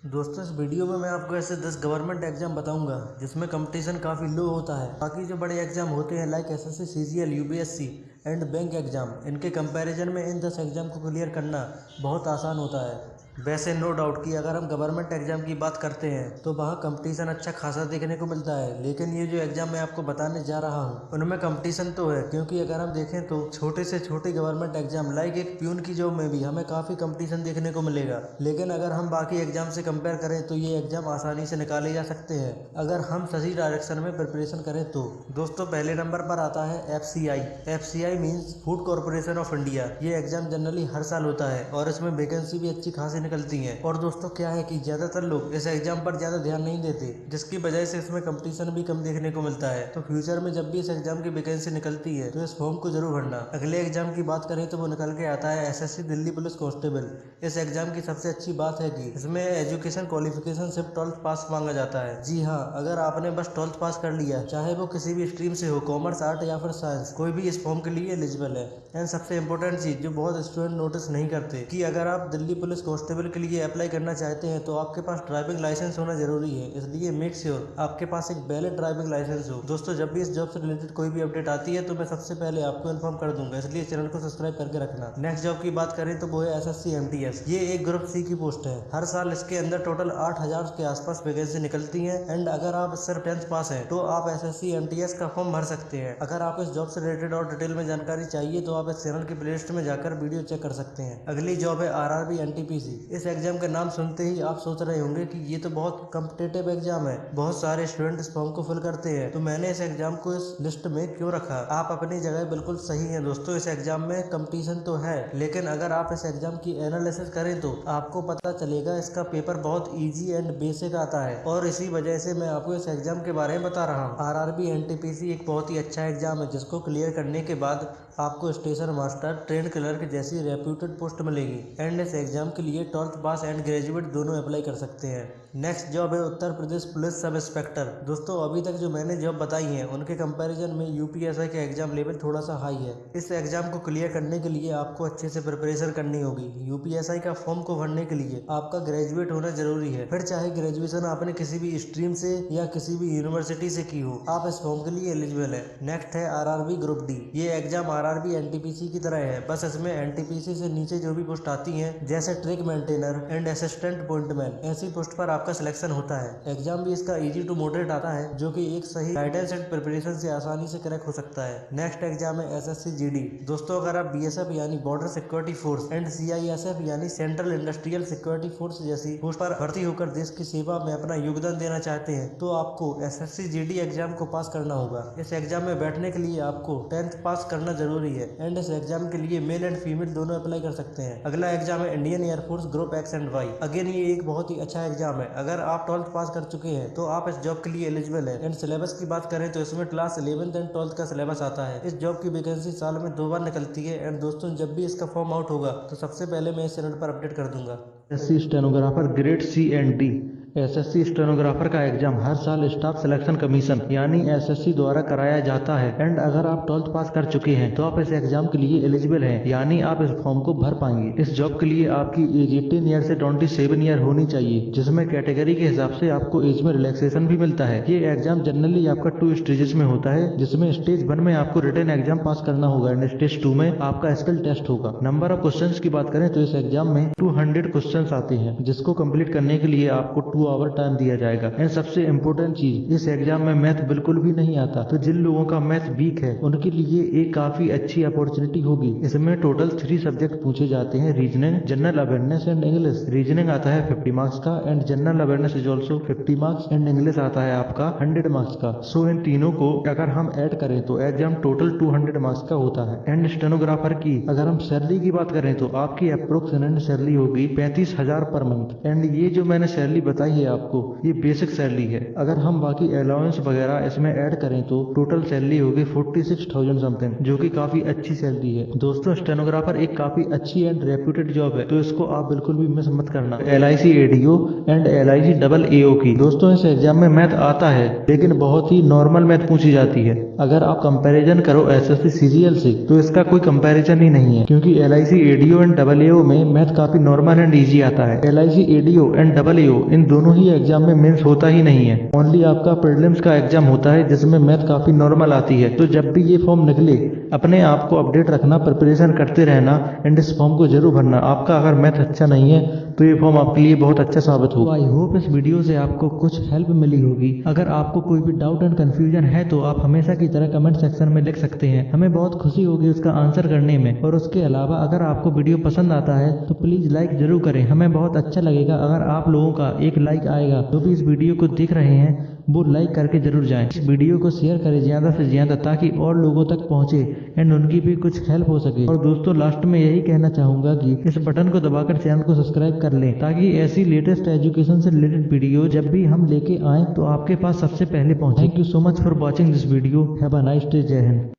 दोस्तों इस वीडियो में मैं आपको ऐसे 10 गवर्नमेंट एग्जाम बताऊंगा जिसमें कंपटीशन काफ़ी लो होता है। बाकी जो बड़े एग्जाम होते हैं like SSC, CGL, UPSC and bank exam, इनके कंपैरिजन में इन 10 एग्जाम को क्लियर करना बहुत आसान होता है। वैसे नो डाउट कि अगर हम गवर्नमेंट एग्जाम की बात करते हैं तो वहाँ कंपटीशन अच्छा खासा देखने को मिलता है, लेकिन ये जो एग्जाम मैं आपको बताने जा रहा हूँ उनमें कंपटीशन तो है, क्योंकि अगर हम देखें तो छोटे से छोटे गवर्नमेंट एग्जाम लाइक एक प्यून की जॉब में भी हमें काफ़ी कंपटीशन देखने को मिलेगा। लेकिन अगर हम बाकी एग्जाम से कंपेयर करें तो ये एग्जाम आसानी से निकाले जा सकते हैं अगर हम सही डायरेक्शन में प्रिपरेशन करें तो। दोस्तों पहले नंबर पर आता है FCI. FCI means food corporation of India. ये एग्जाम जनरली हर साल होता है और इसमें वैकेंसी भी अच्छी खासी निकलती है। और दोस्तों क्या है कि ज्यादातर लोग इस एग्जाम पर ज्यादा ध्यान नहीं देते, जिसकी वजह से इसमें कंपटीशन भी कम देखने को मिलता है। तो फ्यूचर में जब भी इस एग्जाम की वैकेंसी निकलती है तो इस फॉर्म को जरूर भरना। अगले एग्जाम की बात करें तो वो निकल के आता है एसएससी दिल्ली पुलिस कांस्टेबल। इस एग्जाम की सबसे अच्छी बात है कि इसमें एजुकेशन क्वालिफिकेशन सिर्फ 12th पास मांगा जाता है। जी हाँ, अगर आपने बस 12th पास कर लिया, चाहे वो किसी भी स्ट्रीम से हो, कॉमर्स, आर्ट या फिर साइंस, कोई भी इस फॉर्म के लिए एलिजिबल है। एंड सबसे इंपॉर्टेंट चीज जो बहुत स्टूडेंट नोटिस नहीं करते कि अगर आप दिल्ली पुलिस कांस्टेबल के लिए अप्लाई करना चाहते हैं तो आपके पास ड्राइविंग लाइसेंस होना जरूरी है। इसलिए मेक श्योर आपके पास एक वैलिड ड्राइविंग लाइसेंस हो। दोस्तों जब भी इस जॉब से रिलेटेड कोई भी अपडेट आती है तो मैं सबसे पहले आपको इन्फॉर्म कर दूंगा, इसलिए चैनल को सब्सक्राइब करके रखना। नेक्स्ट जॉब की बात करें तो वो है एसएससी एमटीएस। ये एक ग्रुप सी की पोस्ट है। हर साल इसके अंदर टोटल 8000 के आसपास वैकेंसी निकलती है। एंड अगर आप सिर्फ 10th पास है तो आप एसएससी एमटीएस का फॉर्म भर सकते हैं। अगर आपको इस जॉब से रिलेटेड और डिटेल में जानकारी चाहिए तो आप इस चैनल की प्लेलिस्ट में जाकर वीडियो चेक कर सकते हैं। अगली जॉब है आरआरबी एनटीपीसी। इस एग्जाम का नाम सुनते ही आप सोच रहे होंगे कि ये तो बहुत कॉम्पिटेटिव एग्जाम है, बहुत सारे स्टूडेंट इस फॉर्म को फिल करते हैं, तो मैंने इस एग्जाम को इस लिस्ट में क्यों रखा। आप अपनी जगह बिल्कुल सही है दोस्तों। इस एग्जाम में कंपटीशन तो है, लेकिन अगर आप इस एग्जाम की एनालिसिस करें तो आपको पता चलेगा इसका पेपर बहुत इजी एंड बेसिक आता है। और इसी वजह से मैं आपको इस एग्जाम के बारे में बता रहा हूँ। आरआरबी एनटीपीसी एक बहुत ही अच्छा एग्जाम है जिसको क्लियर करने के बाद आपको स्टेशन मास्टर, ट्रेन क्लर्क जैसी रेप्यूटेड पोस्ट मिलेगी। एंड इस एग्जाम के लिए 12th पास एंड ग्रेजुएट दोनों अप्लाई कर सकते हैं। नेक्स्ट जॉब है Uttar Pradesh police sub inspector. दोस्तों अभी तक जो मैंने जॉब बताई है उनके कंपैरिजन में यूपीएसआई का एग्जाम लेवल थोड़ा सा हाई है। इस एग्जाम को क्लियर करने के लिए आपको अच्छे से प्रिपरेशन करनी होगी। यूपीएसआई का फॉर्म को भरने के लिए आपका ग्रेजुएट होना जरूरी है, फिर चाहे ग्रेजुएशन आपने किसी भी स्ट्रीम से या किसी भी यूनिवर्सिटी से की हो, आप इस फॉर्म के लिए एलिजिबल है। नेक्स्ट है आरआरबी ग्रुप डी। ये एग्जाम आरआरबी एनटीपीसी की तरह है, बस इसमें एनटीपीसी से नीचे जो भी पोस्ट आती है जैसे track maintainer and assistant pointman, ऐसी पोस्ट पर आपका सिलेक्शन होता है। एग्जाम भी इसका इजी टू मॉडरेट आता है, जो कि एक सही गाइडेंस एंड प्रिपरेशन से आसानी से क्रैक हो सकता है। नेक्स्ट एग्जाम है एसएससी जीडी। दोस्तों अगर आप बीएसएफ यानी border security force and CISF यानी सेंट्रल इंडस्ट्रियल सिक्योरिटी फोर्स जैसी पोस्ट पर भर्ती होकर देश की सेवा में अपना योगदान देना चाहते हैं तो आपको एसएससी जीडी एग्जाम को पास करना होगा। इस एग्जाम में बैठने के लिए आपको 10th पास करना जरूरी है। एंड इस एग्जाम के लिए मेल एंड फीमेल दोनों अप्लाई कर सकते हैं। अगला एग्जाम है Indian air force group X and Y. Again ये एक बहुत ही अच्छा एग्जाम है। अगर आप 12th पास कर चुके हैं तो आप इस जॉब के लिए एलिजिबल है। एंड सिलेबस की बात करें तो इसमें क्लास 11th एंड 12th का सिलेबस आता है। इस जॉब की वैकेंसी साल में 2 बार निकलती है। एंड दोस्तों जब भी इसका फॉर्म आउट होगा तो सबसे पहले मैं इस चैनल पर अपडेट कर दूंगा। SSC stenographer grade C and D. SSC stenographer का एग्जाम हर साल स्टाफ सिलेक्शन कमीशन यानी एसएससी द्वारा कराया जाता है। एंड अगर आप 12th पास कर चुके हैं तो आप इस एग्जाम के लिए एलिजिबल हैं, यानी आप इस फॉर्म को भर पाएंगे। इस जॉब के लिए आपकी एज 18 ईयर से 27 ईयर होनी चाहिए, जिसमें कैटेगरी के हिसाब से आपको एज में रिलैक्सेशन भी मिलता है। ये एग्जाम जनरली आपका 2 स्टेजेस में होता है, जिसमें स्टेज 1 में आपको रिटन एग्जाम पास करना होगा एंड स्टेज 2 में आपका स्किल टेस्ट होगा। नंबर ऑफ क्वेश्चंस की बात करें तो इस एग्जाम में 200 क्वेश्चंस आते हैं, जिसको कंप्लीट करने के लिए आपको 2 आवर टाइम दिया जाएगा। एंड सबसे इम्पोर्टेंट चीज, इस एग्जाम में मैथ बिल्कुल भी नहीं आता, तो जिन लोगों का मैथ वीक है उनके लिए एक काफी अच्छी अपॉर्चुनिटी होगी। इसमें टोटल 3 सब्जेक्ट पूछे जाते हैं, reasoning, general awareness and English. Reasoning आता है 50 मार्क्स का and general awareness is also 50 marks and English आता है आपका 100 मार्क्स का। सो इन तीनों को अगर हम ऐड करें तो एग्जाम टोटल 200 मार्क्स का होता है। एंड स्टेनोग्राफर की अगर हम सैलरी की बात करें तो आपकी अप्रोक्सीमेट सैलरी होगी 35,000 पर मंथ। एंड ये जो मैंने सैलरी बताई बताई है आपको, ये बेसिक सैलरी है। अगर हम बाकी अलाउंस वगैरह इसमें ऐड करें तो टोटल सैलरी होगी 46,000 समथिंग, जो कि काफी अच्छी सैलरी है। दोस्तों स्टेनोग्राफर एक काफी अच्छी एंड रेप्यूटेड जॉब है, तो इसको आप बिल्कुल भी मिस मत करना। LIC ADO and LIC AAO की। दोस्तों इस एग्जाम में मैथ आता है, लेकिन बहुत ही नॉर्मल मैथ पूछी जाती है। अगर आप कंपैरिजन करो SSC CGL से तो इसका कोई कंपैरिजन ही नहीं है, क्योंकि LIC ADO एंड AAO में मैथ काफी नॉर्मल एंड इजी आता है। LIC ADO एंड AAO इन दोनों ही एग्जाम में मेंस होता ही नहीं है, ओनली आपका प्रीलिम्स का एग्जाम होता है जिसमें मैथ काफी नॉर्मल आती है। तो जब भी ये फॉर्म निकले अपने आप को अपडेट रखना, प्रिपरेशन करते रहना एंड इस फॉर्म को जरूर भरना। आपका अगर मैथ अच्छा नहीं है तो ये फॉर्म आपके लिए बहुत अच्छा साबित होगा। आई होप इस वीडियो से आपको कुछ हेल्प मिली होगी। अगर आपको कोई भी डाउट एंड कंफ्यूजन है तो आप हमेशा की तरह कमेंट सेक्शन में लिख सकते हैं, हमें बहुत खुशी होगी उसका आंसर करने में। और उसके अलावा अगर आपको वीडियो पसंद आता है तो प्लीज लाइक जरूर करें, हमें बहुत अच्छा लगेगा अगर आप लोगों का एक लाइक आएगा। जो भी इस वीडियो को देख रहे हैं वो लाइक करके जरूर जाएं। इस वीडियो को शेयर करें ज्यादा से ज्यादा, ताकि और लोगों तक पहुंचे एंड उनकी भी कुछ हेल्प हो सके। और दोस्तों लास्ट में यही कहना चाहूंगा कि इस बटन को दबाकर चैनल को सब्सक्राइब कर लें, ताकि ऐसी लेटेस्ट एजुकेशन से रिलेटेड वीडियो जब भी हम लेके आए तो आपके पास सबसे पहले पहुंचे। Thank you so much for watching this video. Have a nice day. जय हिंद।